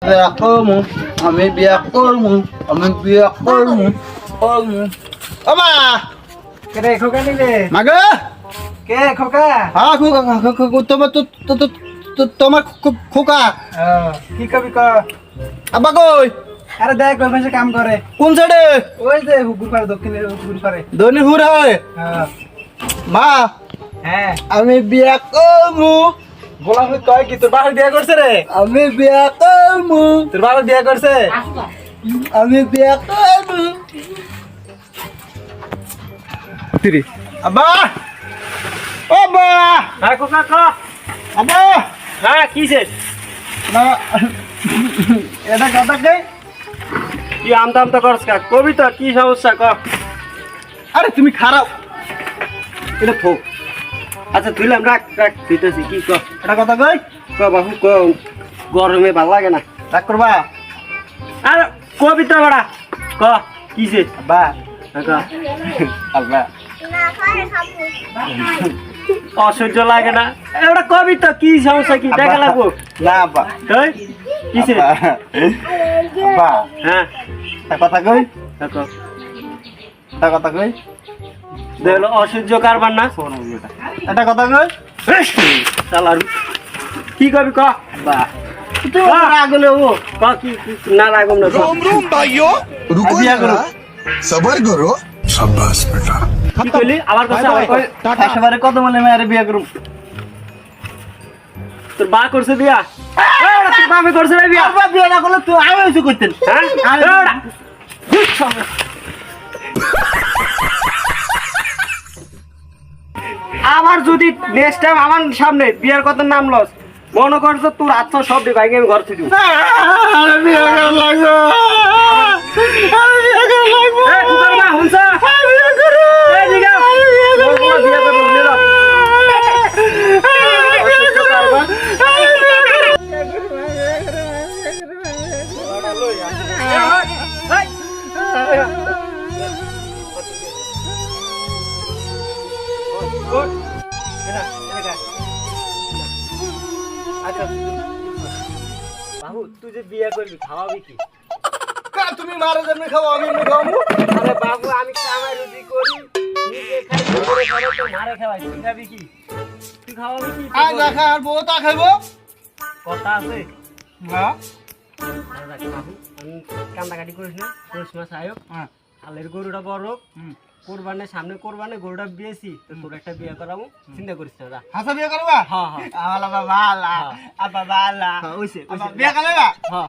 বিয়া করমু আমি বিয়া করমু আমি বিয়া করমু করমু ও মা কে রে খোকা নিলে মাগো কে খোকা হ্যাঁ খোকা তোমার তোমার খোকা কি কবি ক আব্বা কই আরে দেখ ওই পাশে কাম করে কোন সাইডে ওই যে হুকুর পারে দক্ষিণের হুকুর পারে ধনী হুর হয় মা হ্যাঁ আমি বিয়া করমু গোলাম কয় কি তোর বাবা বিয়ে করছে রে আমি বিয়া করমু তোর বাবা বিয়ে করছে আমি বিয়া করমু তিরি আব্বা ও আব্বা হ্যাঁ খোকা ক আব্বা হ্যাঁ কিসে না এটা কথা কে কি আমতা আমতা করছ কা কবি তো কি সমস্যা ক আরে তুমি খারাপ এটা থো আচ্ছা তুইলাম রাখ রাখ দিতেছি কি ক এটা কথা কই ক বাবু ক গরমে ভালো লাগে না রাগ করবা আর কবি তো বড়া ক কিসে আব্বা ক আব্বা অসহ্য লাগে না এটা কবি তো কি সমস্যা কি দেখা লাগবো না আব্বা এই কিসে আব্বা হ্যাঁ এটা কথা কই ক এটা কথা কই দেখলো অসহ্য কারবার না এটা কথা কই চালার কি কবি ক আব্বা তুমি রাগ হলে ও ক কি না লাগম না रोम रोम भाइयों रुको अभी आ करो। जरा सबर करो शाबाश बेटा কি কইলি আবার কথা আবার কই একেবারে কত বলে মেয়ের বিয়ে করুম তোর বা করছে বিয়া ওরা তোর বাপে করছে না বিয়া আব্বা বিয়ে না করলে তুই আমি কিছু করতেন হ্যাঁ ওরা আবার যদি নেক্সট টাইম আমার সামনে বিয়ার কথা নাম লস মনে করছ তোর আত্মা সব ভাইকে আমি ঘর থেকে দিব আমি বিয়ে করা লাগবে আমি বিয়ে করা লাগবে এ তোর মা হুনসা আমি বিয়ে করব এই দিকে তোর মা বিয়া করব নিলো বাবু তুই যে বিয়ে করবি খাওয়াবি কি তুমি মারা জন্য খাও আমি এমনি খাবো আরে বাবু আমি কামাই রুজি করি নিজে খাই তোরে খাই তো মারে খাওয়াই তুই খাবি কি তুই খাওয়াবি কি আজ না খাই আর বউ তা খাইবো কথা আছে হ্যাঁ বাবু আমি কান্দাকাটি করিস না পৌষ মাস আয়ো আলের গরুটা বড় কোরবানের সামনে কোরবানে গরুটা বিয়েছি তো তোর একটা বিয়ে করাবো চিন্তা করিস না যা হাসা বিয়ে করবা হ্যাঁ হ্যাঁ আলা বাবা আলা আবা বালা ওইসে বিয়ে করবা হ্যাঁ